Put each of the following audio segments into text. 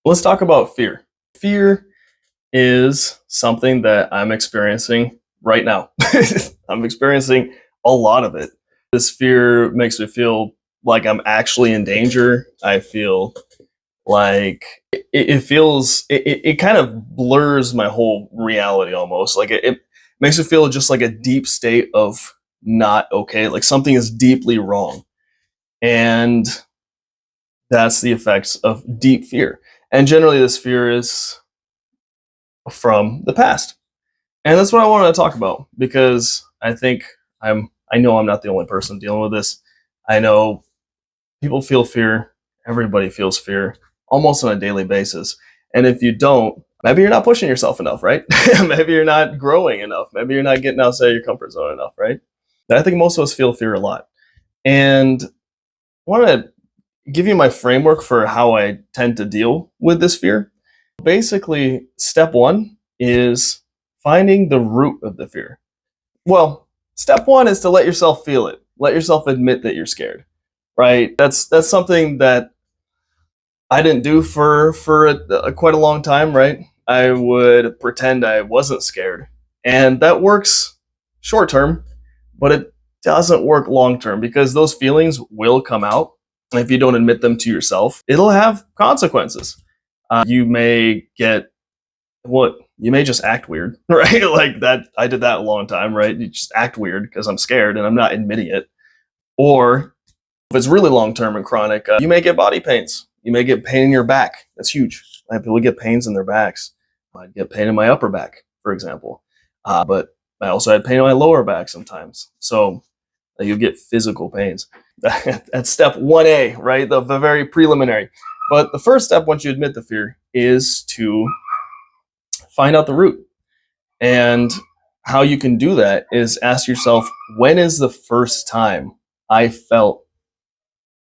Let's talk about fear. Fear is something that I'm experiencing right now. I'm experiencing a lot of it. This fear makes me feel like I'm actually in danger. I feel like it kind of blurs my whole reality almost. Like it makes me feel just like a deep state of not okay. Like something is deeply wrong. And that's the effects of deep fear. And generally, this fear is from the past. And that's what I wanted to talk about because I know I'm not the only person dealing with this. I know people feel fear. Everybody feels fear almost on a daily basis. And if you don't, maybe you're not pushing yourself enough, right? Maybe you're not growing enough. Maybe you're not getting outside your comfort zone enough, right? But I think most of us feel fear a lot. And I want to give you my framework for how I tend to deal with this fear. Basically, step one is finding the root of the fear. Well, step one is to let yourself feel it. Let yourself admit that you're scared. Right? That's something that I didn't do for quite a long time. Right? I would pretend I wasn't scared, and that works short term, but it doesn't work long term because those feelings will come out. And if you don't admit them to yourself, it'll have consequences. You may get what you may just act weird, right? Like that. I did that a long time, right? You just act weird because I'm scared and I'm not admitting it. Or if it's really long term and chronic, you may get body pains. You may get pain in your back. That's huge. People get pains in their backs. I'd get pain in my upper back, for example. But I also had pain in my lower back sometimes. So you get physical pains. That's step 1A, right? The very preliminary. But the first step, once you admit the fear, is to find out the root. And how you can do that is ask yourself, when is the first time I felt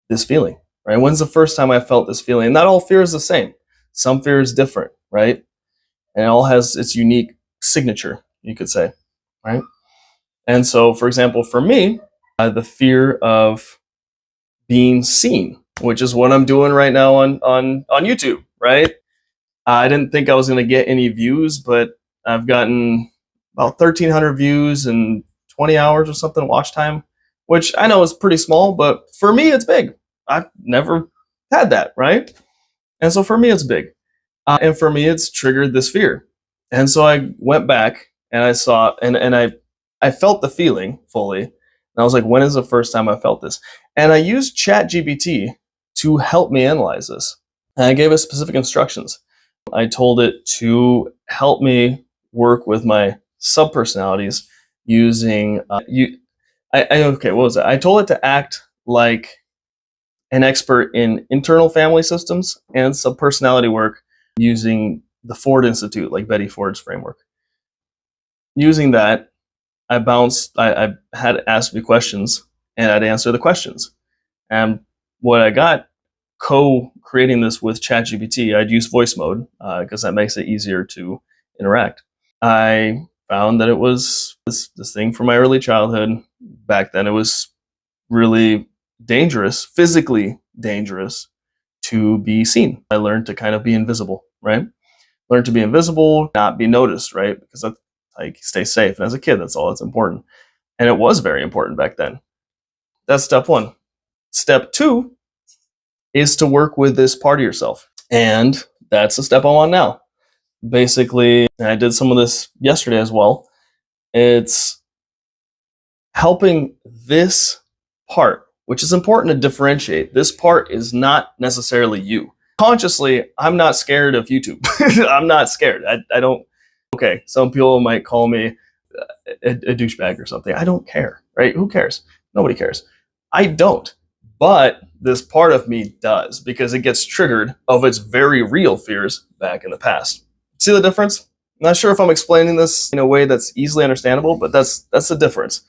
this feeling, right? When's the first time I felt this feeling? And not all fear is the same. Some fear is different, right? And it all has its unique signature, you could say, right? And so, for example, for me, the fear of being seen, which is what I'm doing right now on YouTube, right? I didn't think I was going to get any views, but I've gotten about 1,300 views and 20 hours or something watch time, which I know is pretty small, but for me, it's big. I've never had that, right? And so for me, it's big. And for me, it's triggered this fear. And so I went back and I saw, and I felt the feeling fully. And I was like, when is the first time I felt this? And I used ChatGPT to help me analyze this. And I gave it specific instructions. I told it to help me work with my subpersonalities using okay, what was it? I told it to act like an expert in internal family systems and subpersonality work using the Ford Institute, like Betty Ford's framework. Using that, I had it ask me questions and I'd answer the questions. And what I got co-creating this with ChatGPT, I'd use voice mode because that makes it easier to interact. I found that it was this thing from my early childhood. Back then, it was really dangerous, physically dangerous, to be seen. I learned to kind of be invisible, right? Learn to be invisible, not be noticed, right? Because that's like stay safe. And as a kid, that's all that's important. And it was very important back then. That's step one. Step two is to work with this part of yourself. And that's the step I'm on now. Basically, and I did some of this yesterday as well. It's helping this part, which is important to differentiate. This part is not necessarily you. Consciously, I'm not scared of YouTube. I'm not scared. I don't, okay, some people might call me a douchebag or something. I don't care, right? Who cares? Nobody cares. I don't. But this part of me does because it gets triggered of its very real fears back in the past. See the difference? I'm not sure if I'm explaining this in a way that's easily understandable, but that's the difference.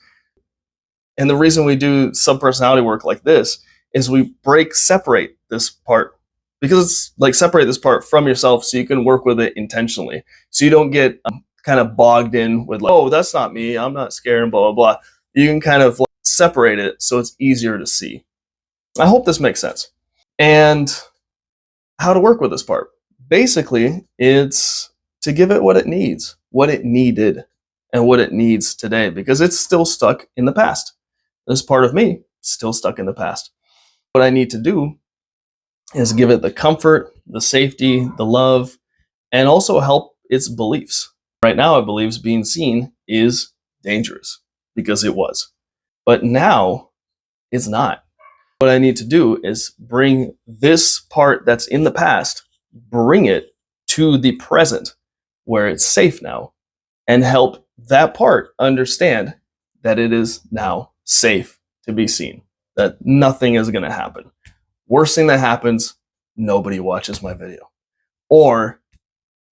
And the reason we do subpersonality work like this is we separate this part because it's like separate this part from yourself so you can work with it intentionally. So you don't get kind of bogged in with like, oh, that's not me. I'm not scared and blah, blah, blah. You can kind of like separate it so it's easier to see. I hope this makes sense. And how to work with this part. basically, it's to give it what it needs, what it needed, and what it needs today, because it's still stuck in the past. This part of me is still stuck in the past. What I need to do is give it the comfort, the safety, the love, and also help its beliefs. Right now, it believes being seen is dangerous because it was. But now it's not. What I need to do is bring this part that's in the past, bring it to the present where it's safe now, and help that part understand that it is now safe to be seen, that nothing is going to happen. Worst thing that happens, nobody watches my video, or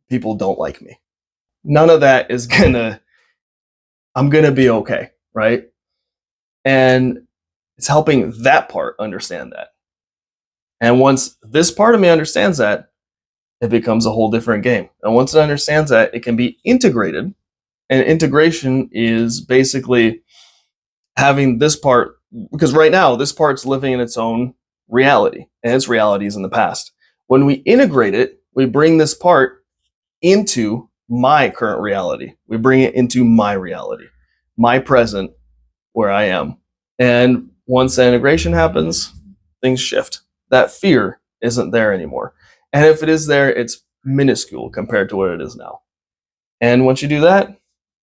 people don't like me. None of that is I'm gonna be okay, right? And it's helping that part understand that. And once this part of me understands that, it becomes a whole different game. And once it understands that, it can be integrated. And integration is basically having this part, because right now, this part's living in its own reality, and its reality is in the past. When we integrate it, we bring this part into my current reality. We bring it into my reality, my present, where I am. And once that integration happens, things shift. That fear isn't there anymore. And if it is there, it's minuscule compared to what it is now. And once you do that,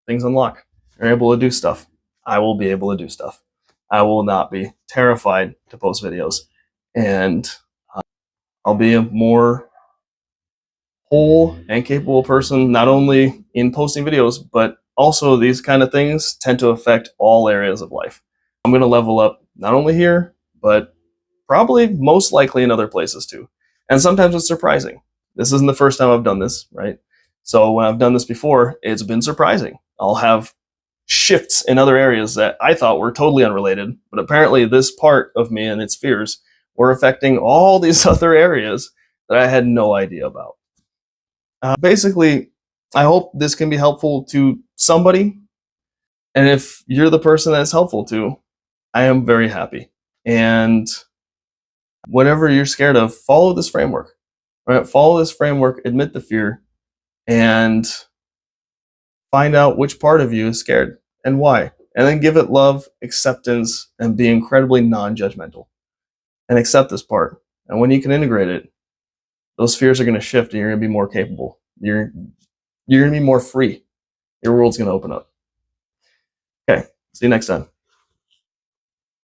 things unlock. You're able to do stuff. I will be able to do stuff. I will not be terrified to post videos. And I'll be a more whole and capable person, not only in posting videos, but also these kind of things tend to affect all areas of life. I'm going to level up not only here, but probably most likely in other places too. And sometimes it's surprising. This isn't the first time I've done this, right? So when I've done this before, it's been surprising. I'll have shifts in other areas that I thought were totally unrelated, but apparently this part of me and its fears were affecting all these other areas that I had no idea about. Basically, I hope this can be helpful to somebody. And if you're the person that it's helpful to, I am very happy. And whatever you're scared of, follow this framework. Right? Follow this framework, admit the fear, and find out which part of you is scared and why. And then give it love, acceptance, and be incredibly non-judgmental. And accept this part. And when you can integrate it, those fears are going to shift and you're going to be more capable. You're going to be more free. Your world's going to open up. Okay, see you next time.